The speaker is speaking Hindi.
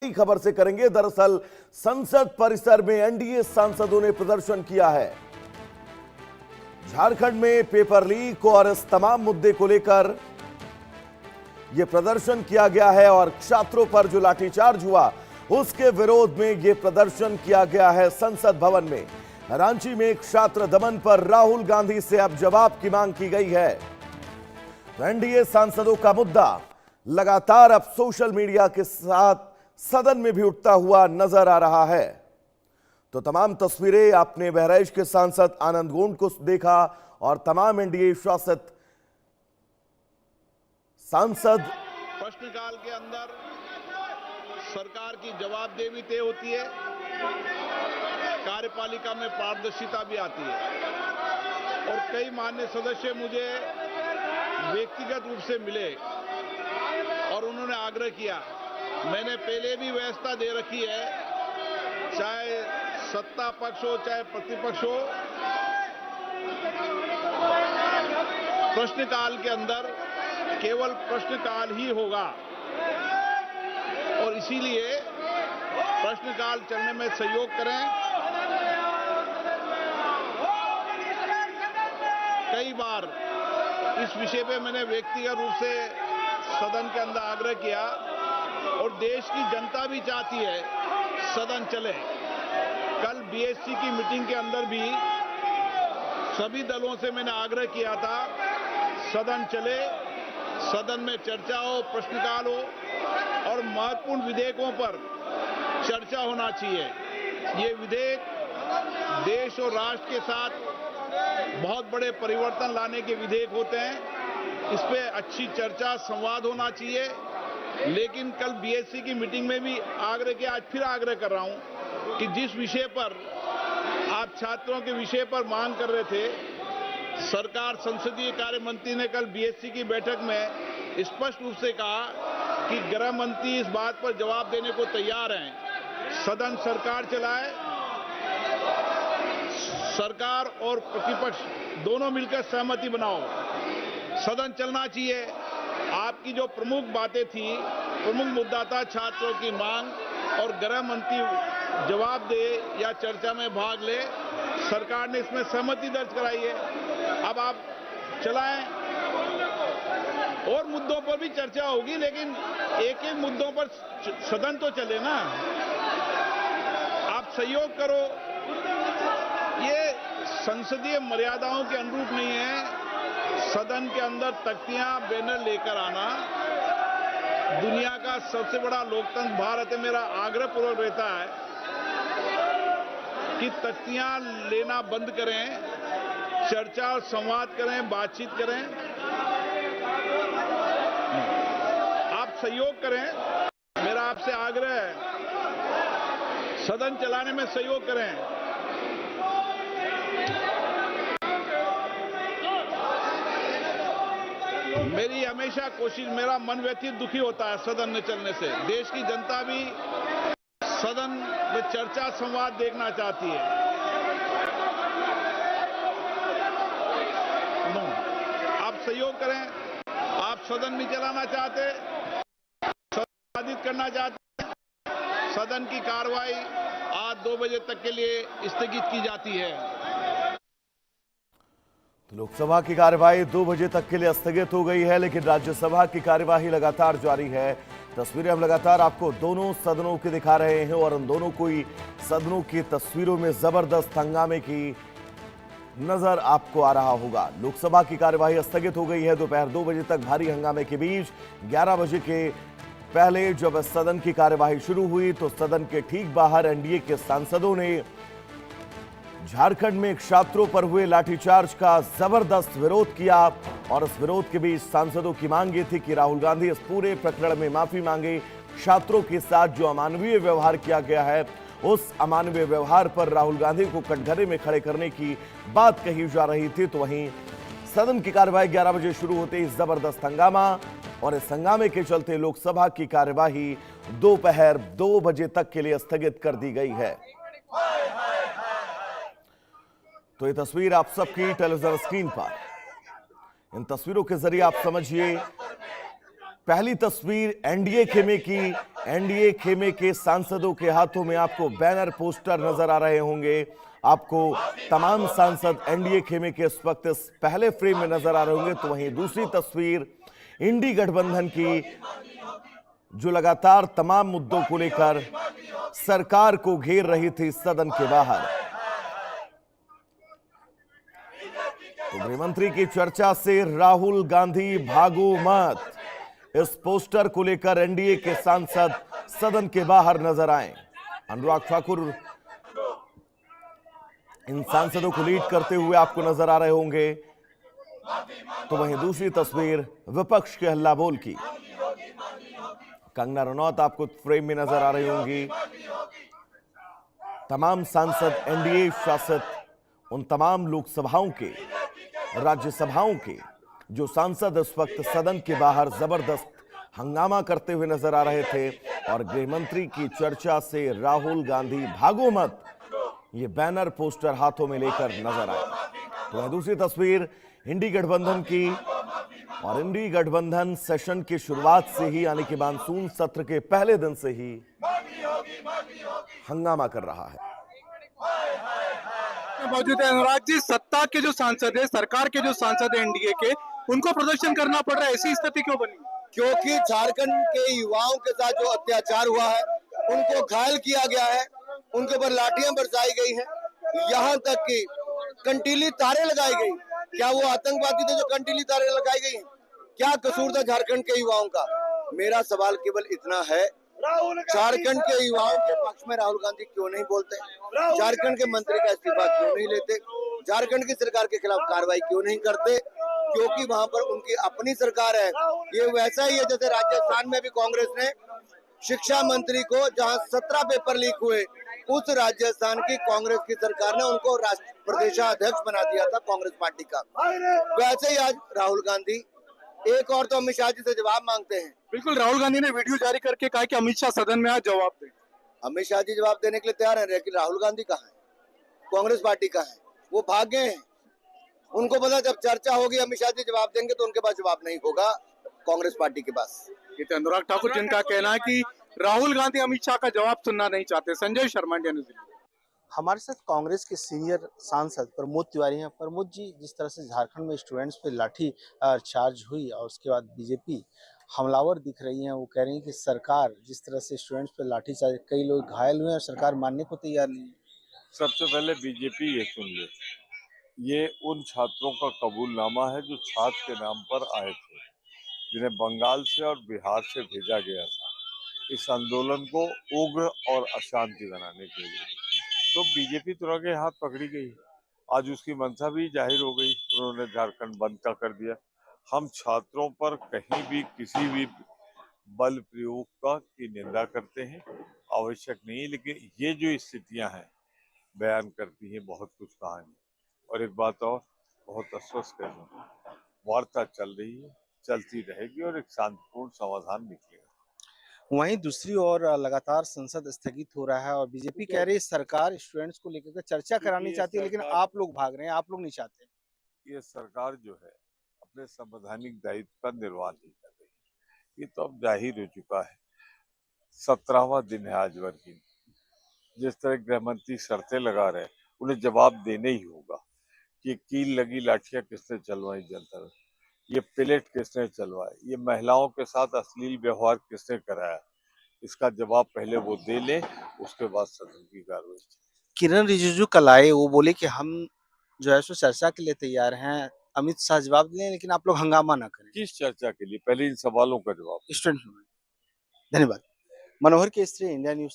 बड़ी खबर से करेंगे। दरअसल संसद परिसर में एनडीए सांसदों ने प्रदर्शन किया है। झारखंड में पेपर लीक और इस तमाम मुद्दे को लेकर यह प्रदर्शन किया गया है और छात्रों पर जो लाठीचार्ज हुआ उसके विरोध में यह प्रदर्शन किया गया है संसद भवन में। रांची में एक छात्र दमन पर राहुल गांधी से अब जवाब की मांग की गई है। तो एनडीए सांसदों का मुद्दा लगातार अब सोशल मीडिया के साथ सदन में भी उठता हुआ नजर आ रहा है। तो तमाम तस्वीरें आपने बहराइच के सांसद आनंद गोंड को देखा और तमाम एनडीए शासित सांसद प्रश्नकाल के अंदर सरकार की जवाबदेही तय होती है, कार्यपालिका में पारदर्शिता भी आती है। और कई माननीय सदस्य मुझे व्यक्तिगत रूप से मिले और उन्होंने आग्रह किया, मैंने पहले भी व्यवस्था दे रखी है, चाहे सत्ता पक्ष हो चाहे प्रतिपक्ष हो, प्रश्नकाल के अंदर केवल प्रश्नकाल ही होगा और इसीलिए प्रश्नकाल चलने में सहयोग करें। कई बार इस विषय पे मैंने व्यक्तिगत रूप से सदन के अंदर आग्रह किया और देश की जनता भी चाहती है सदन चले। कल बीएससी की मीटिंग के अंदर भी सभी दलों से मैंने आग्रह किया था सदन चले, सदन में चर्चा हो, प्रश्नकाल हो और महत्वपूर्ण विधेयकों पर चर्चा होना चाहिए। ये विधेयक देश और राष्ट्र के साथ बहुत बड़े परिवर्तन लाने के विधेयक होते हैं, इस पे अच्छी चर्चा संवाद होना चाहिए। लेकिन कल बीएससी की मीटिंग में भी आग्रह किया, आज फिर आग्रह कर रहा हूं कि जिस विषय पर आप छात्रों के विषय पर मांग कर रहे थे, सरकार संसदीय कार्य मंत्री ने कल बीएससी की बैठक में स्पष्ट रूप से कहा कि गृह मंत्री इस बात पर जवाब देने को तैयार हैं, सदन सरकार चलाए, सरकार और प्रतिपक्ष दोनों मिलकर सहमति बनाओ, सदन चलना चाहिए। आपकी जो प्रमुख बातें थी, प्रमुख मुद्दा था छात्रों की मांग और गृह मंत्री जवाब दे या चर्चा में भाग ले, सरकार ने इसमें सहमति दर्ज कराई है। अब आप चलाएं और मुद्दों पर भी चर्चा होगी, लेकिन एक एक मुद्दों पर सदन तो चले ना। आप सहयोग करो, ये संसदीय मर्यादाओं के अनुरूप नहीं है। सदन के अंदर तख्तियां बैनर लेकर आना दुनिया का सबसे बड़ा लोकतंत्र भारत है। मेरा आग्रह पूर्वक रहता है कि तख्तियां लेना बंद करें, चर्चा और संवाद करें, बातचीत करें, आप सहयोग करें। मेरा आपसे आग्रह है, सदन चलाने में सहयोग करें। मेरी हमेशा कोशिश, मेरा मन व्यथित दुखी होता है सदन न चलने से। देश की जनता भी सदन में चर्चा संवाद देखना चाहती है। आप सहयोग करें, आप सदन नहीं चलाना चाहते, सदन करना चाहते, सदन की कार्रवाई आज 2 बजे तक के लिए स्थगित की जाती है। तो लोकसभा की कार्यवाही 2 बजे तक के लिए स्थगित हो गई है, लेकिन राज्यसभा की कार्यवाही लगातार जारी है। तस्वीरें हम लगातार आपको दोनों सदनों की दिखा रहे हैं और उन दोनों कोई सदनों की तस्वीरों में जबरदस्त हंगामे की नजर आपको आ रहा होगा। लोकसभा की कार्यवाही स्थगित हो गई है। दोपहर 2 बजे तक भारी हंगामे के बीच 11 बजे के पहले जब सदन की कार्यवाही शुरू हुई तो सदन के ठीक बाहर एनडीए के सांसदों ने झारखंड में छात्रों पर हुए लाठीचार्ज का जबरदस्त विरोध किया और इस विरोध के बीच सांसदों की मांग ये थी कि राहुल गांधी इस पूरे प्रकरण में माफी मांगे। छात्रों के साथ जो अमानवीय व्यवहार किया गया है, उस अमानवीय व्यवहार पर राहुल गांधी को कटघरे में खड़े करने की बात कही जा रही थी। तो वहीं सदन की कार्यवाही 11 बजे शुरू होते ही जबरदस्त हंगामा और इस हंगामे के चलते लोकसभा की कार्यवाही दोपहर 2 बजे तक के लिए स्थगित कर दी गई है। तो ये तस्वीर आप सबकी टेलीविजन स्क्रीन पर, इन तस्वीरों के जरिए आप समझिए पहली तस्वीर एनडीए खेमे की। एनडीए खेमे के सांसदों के हाथों में आपको बैनर पोस्टर नजर आ रहे होंगे। आपको तमाम सांसद एनडीए खेमे के इस वक्त इस पहले फ्रेम में नजर आ रहे होंगे। तो वहीं दूसरी तस्वीर इंडी गठबंधन की, जो लगातार तमाम मुद्दों को लेकर सरकार को घेर रही थी सदन के बाहर। तो गृहमंत्री की चर्चा से राहुल गांधी भागो मत, इस पोस्टर को लेकर एनडीए के सांसद सदन के बाहर नजर आए। अनुराग ठाकुर इन सांसदों को लीड करते हुए आपको नजर आ रहे होंगे। तो वहीं दूसरी तस्वीर विपक्ष के हल्ला बोल की, कंगना रनौत आपको फ्रेम में नजर आ रही होंगी। तमाम सांसद एनडीए शासित उन तमाम लोकसभाओं के, राज्यसभाओं के जो सांसद इस वक्त सदन के बाहर जबरदस्त हंगामा करते हुए नजर आ रहे थे और गृहमंत्री की चर्चा से राहुल गांधी भागो मत, ये बैनर पोस्टर हाथों में लेकर नजर आए। तो दूसरी तस्वीर इंडी गठबंधन की, और इंडी गठबंधन सेशन की शुरुआत से ही, यानी कि मानसून सत्र के पहले दिन से ही हंगामा कर रहा है। मौजूद है अनुराग जी, सत्ता के जो सांसद है, सरकार के जो सांसद है एनडीए के, उनको प्रदर्शन करना पड़ रहा है, ऐसी स्थिति क्यों बनी? क्योंकि झारखंड के युवाओं के साथ जो अत्याचार हुआ है, उनको घायल किया गया है, उनके ऊपर लाठियां बरसाई गई हैं, यहाँ तक कि कंटीली तारे लगाई गई। क्या वो आतंकवादी थे जो कंटीली तारे लगाई गई? क्या कसूर था झारखंड के युवाओं का? मेरा सवाल केवल इतना है, झारखंड के युवाओं के पक्ष में राहुल गांधी क्यों नहीं बोलते? झारखंड के मंत्री का इस्तीफा क्यों नहीं लेते? झारखंड की सरकार के खिलाफ कार्रवाई क्यों नहीं करते? क्योंकि वहां पर उनकी अपनी सरकार है। ये वैसा ही है जैसे राजस्थान में भी कांग्रेस ने शिक्षा मंत्री को, जहां 17 पेपर लीक हुए, उस राजस्थान की कांग्रेस की सरकार ने उनको प्रदेशाध्यक्ष बना दिया था कांग्रेस पार्टी का। वैसे ही आज राहुल गांधी एक और तो अमित शाह जी से जवाब मांगते हैं। बिल्कुल, राहुल गांधी ने वीडियो जारी करके कहा कि अमित शाह सदन में आज जवाब दें। अमित शाह जी जवाब देने के लिए तैयार है, लेकिन राहुल गांधी कहाँ है? कांग्रेस पार्टी कहाँ है? वो भाग गए हैं। उनको पता जब चर्चा होगी अमित शाह जी जवाब देंगे तो उनके पास जवाब नहीं होगा कांग्रेस पार्टी के पास। ये अनुराग ठाकुर जिनका कहना है कि राहुल गांधी अमित शाह का जवाब सुनना नहीं चाहते। Sanjay Sharma, India news. हमारे साथ कांग्रेस के सीनियर सांसद प्रमोद तिवारी हैं। प्रमोद जी, जिस तरह से झारखंड में स्टूडेंट्स पे लाठी चार्ज हुई और उसके बाद बीजेपी हमलावर दिख रही हैं, वो कह रही हैं कि सरकार जिस तरह से स्टूडेंट्स पे लाठी चार्ज, कई लोग घायल हुए और सरकार मानने को तैयार नहीं है। सबसे पहले बीजेपी ये सुन ले, ये उन छात्रों का कबूलनामा है जो छात्र के नाम पर आए थे, जिन्हें बंगाल से और बिहार से भेजा गया था इस आंदोलन को उग्र और अशांति बनाने के लिए। तो बीजेपी तुरंत के हाथ पकड़ी गई। आज उसकी मंशा भी जाहिर हो गई, उन्होंने झारखंड बंद का कर दिया। हम छात्रों पर कहीं भी किसी भी बल प्रयोग का की निंदा करते हैं, आवश्यक नहीं, लेकिन ये जो स्थितियां हैं बयान करती हैं बहुत कुछ कहानी। और एक बात और बहुत आश्वस्त कर दूं, वार्ता चल रही है, चलती रहेगी और एक शांतिपूर्ण समाधान निकलेगा। वहीं दूसरी ओर लगातार संसद स्थगित हो रहा है और बीजेपी कह रही है सरकार स्टूडेंट्स को लेकर के चर्चा करानी चाहती है, लेकिन आप लोग भाग रहे हैं, आप लोग नहीं चाहते। ये सरकार जो है अपने संवैधानिक दायित्व का निर्वाह नहीं कर रही। ये तो अब जाहिर हो चुका है। 17वां दिन है आज वर्किंग। जिस तरह गृह मंत्री शर्तें लगा रहे हैं, उन्हें जवाब देने ही होगा कि कील लगी लाठियां किसने चलवाई जनता में, ये पिलेट किसने चलवाए, ये महिलाओं के साथ अश्लील व्यवहार किसने कराया, इसका जवाब पहले वो दे ले, उसके बाद सदन की कार्रवाई। किरण रिजिजू कल आए, वो बोले कि हम जो है सो चर्चा के लिए तैयार हैं, अमित शाह जवाब दें, लेकिन आप लोग हंगामा ना करें। किस चर्चा के लिए? पहले इन सवालों का जवाब। स्टूडेंट। धन्यवाद। मनोहर केसरी, इंडिया न्यूज़।